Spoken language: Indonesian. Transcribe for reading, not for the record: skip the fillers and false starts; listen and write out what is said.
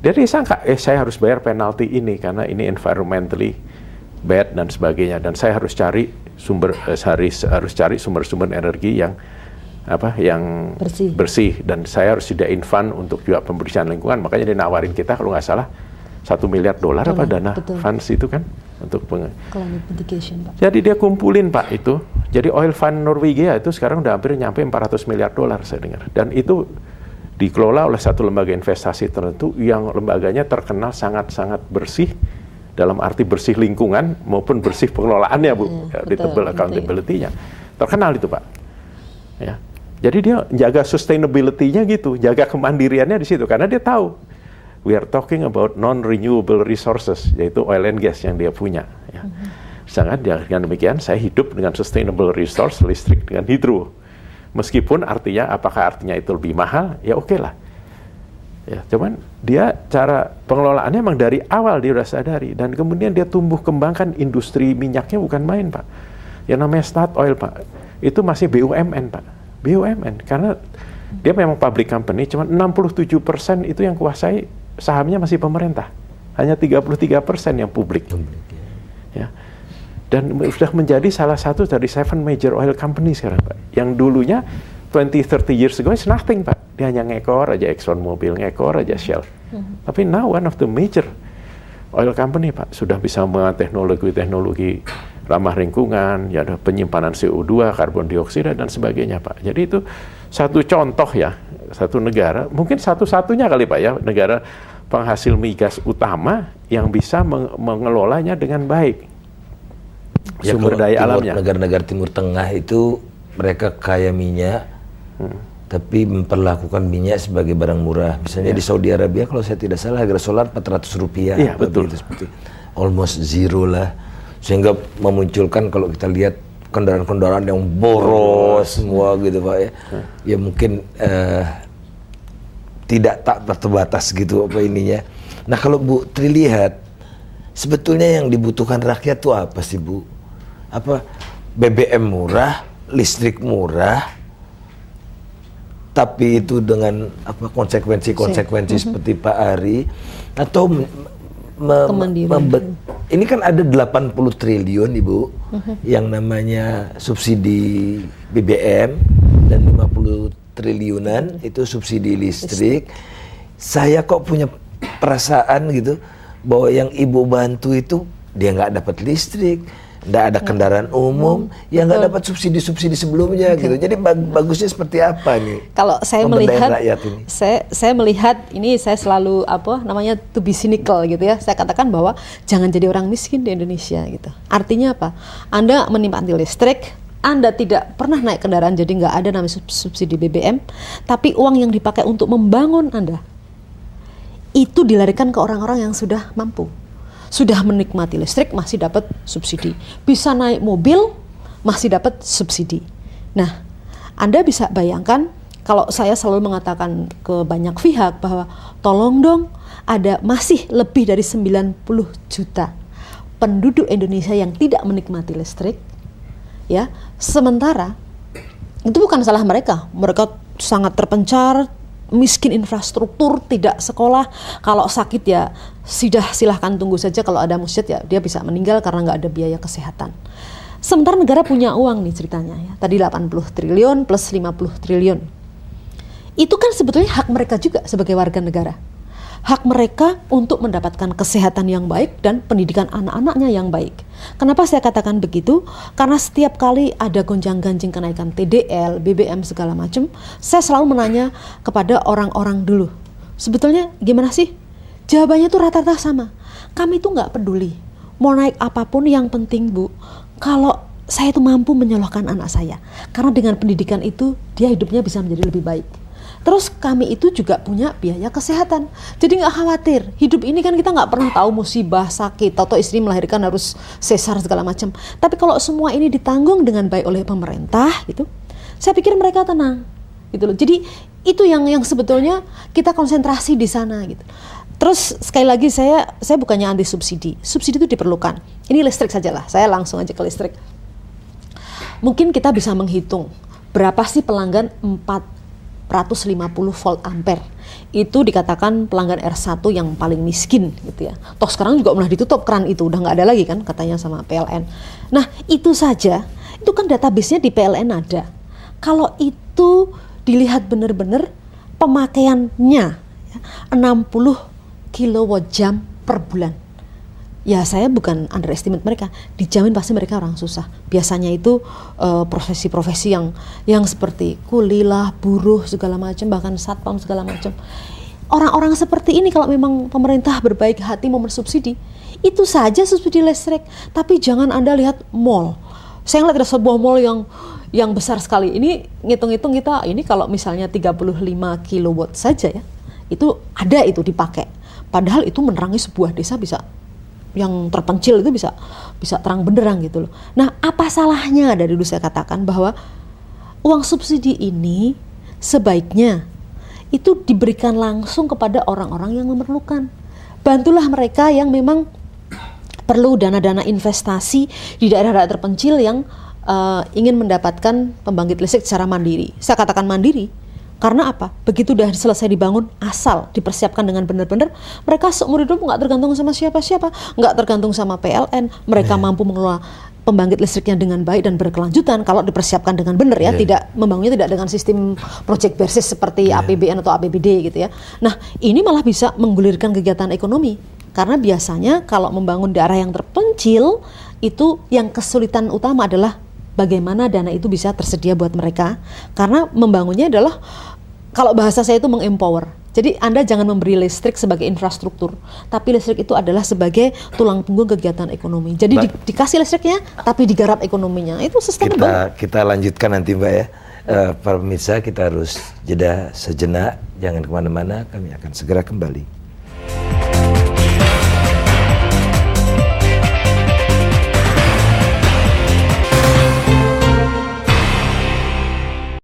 Dia disangka, saya harus bayar penalti ini karena ini environmentally bad dan sebagainya, dan saya harus cari sumber-sumber energi yang bersih, dan saya harus sediain fund untuk juga pembersihan lingkungan. Makanya dia nawarin kita kalau nggak salah $1 miliar apa dana funds itu kan untuk climate mitigation, Pak. Jadi dia kumpulin, Pak, itu. Jadi oil fund Norwegia itu sekarang udah hampir nyampe $400 miliar saya dengar, dan itu dikelola oleh satu lembaga investasi tertentu yang lembaganya terkenal sangat-sangat bersih, dalam arti bersih lingkungan maupun bersih pengelolaannya, Bu, auditable accountability-nya. Terkenal itu, Pak. Ya. Jadi dia jaga sustainability-nya gitu, jaga kemandiriannya di situ, karena dia tahu we are talking about non-renewable resources, yaitu oil and gas yang dia punya. Ya. Sedangkan dengan demikian saya hidup dengan sustainable resource, listrik dengan hidro. Meskipun apakah artinya itu lebih mahal? Ya oke lah. Ya, cuman dia cara pengelolaannya memang dari awal dia udah sadari, dan kemudian dia tumbuh kembangkan industri minyaknya bukan main, Pak. Yang namanya Statoil, Pak, itu masih BUMN, Pak. BUMN, karena dia memang public company, cuman 67% itu yang kuasai sahamnya masih pemerintah. Hanya 33% yang publik. Ya. Dan sudah menjadi salah satu dari 7 major oil company sekarang, Pak. Yang dulunya 20-30 years ago is nothing, Pak. Dia hanya ngekor aja Exxon Mobil, ngekor aja Shell. Tapi now one of the major oil company, Pak, sudah bisa menggunakan teknologi ramah lingkungan, ya ada penyimpanan CO2, karbon dioksida dan sebagainya, Pak. Jadi itu satu contoh ya, satu negara, mungkin satu-satunya kali, Pak, ya, negara penghasil migas utama yang bisa mengelolanya dengan baik. Ya, sumber daya alamnya. Negara-negara Timur Tengah itu mereka kaya minyak, tapi memperlakukan minyak sebagai barang murah. Misalnya di Saudi Arabia, kalau saya tidak salah, harga solar Rp400. Iya, betul. Seperti almost zero lah. Sehingga memunculkan, kalau kita lihat kendaraan-kendaraan yang boros semua gitu, Pak, ya. Ya mungkin tidak tak terbatas gitu apa ininya. Nah, kalau Bu Tri lihat, sebetulnya yang dibutuhkan rakyat itu apa sih, Bu? Apa BBM murah, listrik murah, tapi itu dengan apa konsekuensi seperti Pak Ari, atau ini kan ada 80 triliun, Ibu, yang namanya subsidi BBM, dan 50 triliunan itu subsidi listrik. Saya kok punya perasaan gitu bahwa yang Ibu bantu itu dia nggak dapat listrik, nggak ada kendaraan umum, yang nggak dapat subsidi-subsidi sebelumnya gitu. Jadi bagusnya seperti apa nih? Kalau saya melihat, saya melihat ini, saya selalu to be cynical gitu ya. Saya katakan bahwa jangan jadi orang miskin di Indonesia gitu. Artinya apa? Anda menikmati listrik, Anda tidak pernah naik kendaraan, jadi nggak ada namanya subsidi BBM, tapi uang yang dipakai untuk membangun Anda itu dilarikan ke orang-orang yang sudah mampu. Sudah menikmati listrik, masih dapat subsidi. Bisa naik mobil, masih dapat subsidi. Nah, Anda bisa bayangkan, kalau saya selalu mengatakan ke banyak pihak bahwa tolong dong, ada masih lebih dari 90 juta penduduk Indonesia yang tidak menikmati listrik. Ya, sementara itu bukan salah mereka. Mereka sangat terpencar, miskin infrastruktur, tidak sekolah. Kalau sakit ya silahkan tunggu saja. Kalau ada musibah ya dia bisa meninggal karena nggak ada biaya kesehatan. Sementara negara punya uang nih ceritanya ya. Tadi 80 triliun plus 50 triliun. Itu kan sebetulnya hak mereka juga sebagai warga negara. Hak mereka untuk mendapatkan kesehatan yang baik dan pendidikan anak-anaknya yang baik. Kenapa saya katakan begitu? Karena setiap kali ada gonjang-ganjing kenaikan TDL, BBM segala macam, saya selalu menanya kepada orang-orang dulu, sebetulnya gimana sih? Jawabannya tuh rata-rata sama. Kami tuh nggak peduli mau naik apapun, yang penting, Bu, kalau saya tuh mampu menyekolahkan anak saya. Karena dengan pendidikan itu dia hidupnya bisa menjadi lebih baik. Terus kami itu juga punya biaya kesehatan. Jadi nggak khawatir. Hidup ini kan kita nggak pernah tahu musibah, sakit, atau istri melahirkan harus sesar segala macam. Tapi kalau semua ini ditanggung dengan baik oleh pemerintah, gitu, saya pikir mereka tenang, gitu loh. Jadi itu yang sebetulnya kita konsentrasi di sana, gitu. Terus sekali lagi saya bukannya anti subsidi. Subsidi itu diperlukan. Ini listrik saja lah. Saya langsung aja ke listrik. Mungkin kita bisa menghitung berapa sih pelanggan 4 volt ampere. Itu dikatakan pelanggan R1 yang paling miskin gitu ya. Toh sekarang juga udah ditutup keran itu, udah nggak ada lagi kan katanya sama PLN. Nah itu saja, itu kan database-nya di PLN ada. Kalau itu dilihat benar-benar pemakaiannya ya, 60 kilowatt jam per bulan. Ya saya bukan underestimate mereka, dijamin pasti mereka orang susah. Biasanya itu profesi-profesi yang seperti kulilah, buruh segala macam, bahkan satpam segala macam. Orang-orang seperti ini kalau memang pemerintah berbaik hati mau mensubsidi, itu saja subsidi listrik. Tapi jangan Anda lihat mall. Saya ngeliat ada sebuah mall yang besar sekali. Ini ngitung-ngitung kita, ini kalau misalnya 35 kilowatt saja ya, itu ada itu dipakai. Padahal itu menerangi sebuah desa bisa, yang terpencil itu bisa terang benderang gitu loh. Nah, apa salahnya dari dulu saya katakan bahwa uang subsidi ini sebaiknya itu diberikan langsung kepada orang-orang yang memerlukan. Bantulah mereka yang memang perlu dana-dana investasi di daerah-daerah terpencil yang ingin mendapatkan pembangkit listrik secara mandiri. Saya katakan mandiri karena apa? Begitu udah selesai dibangun, asal dipersiapkan dengan benar-benar, mereka seumur hidup nggak tergantung sama siapa-siapa, nggak tergantung sama PLN. Mereka mampu mengelola pembangkit listriknya dengan baik dan berkelanjutan kalau dipersiapkan dengan benar ya, tidak membangunnya tidak dengan sistem project basis seperti APBN atau APBD gitu ya. Nah, ini malah bisa menggulirkan kegiatan ekonomi. Karena biasanya kalau membangun daerah yang terpencil, itu yang kesulitan utama adalah bagaimana dana itu bisa tersedia buat mereka. Karena membangunnya adalah, kalau bahasa saya itu mengempower. Jadi Anda jangan memberi listrik sebagai infrastruktur, tapi listrik itu adalah sebagai tulang punggung kegiatan ekonomi. Jadi dikasih listriknya, tapi digarap ekonominya. Itu sustainable. Kita lanjutkan nanti Mbak ya. Para pemirsa, kita harus jeda sejenak. Jangan kemana-mana, kami akan segera kembali.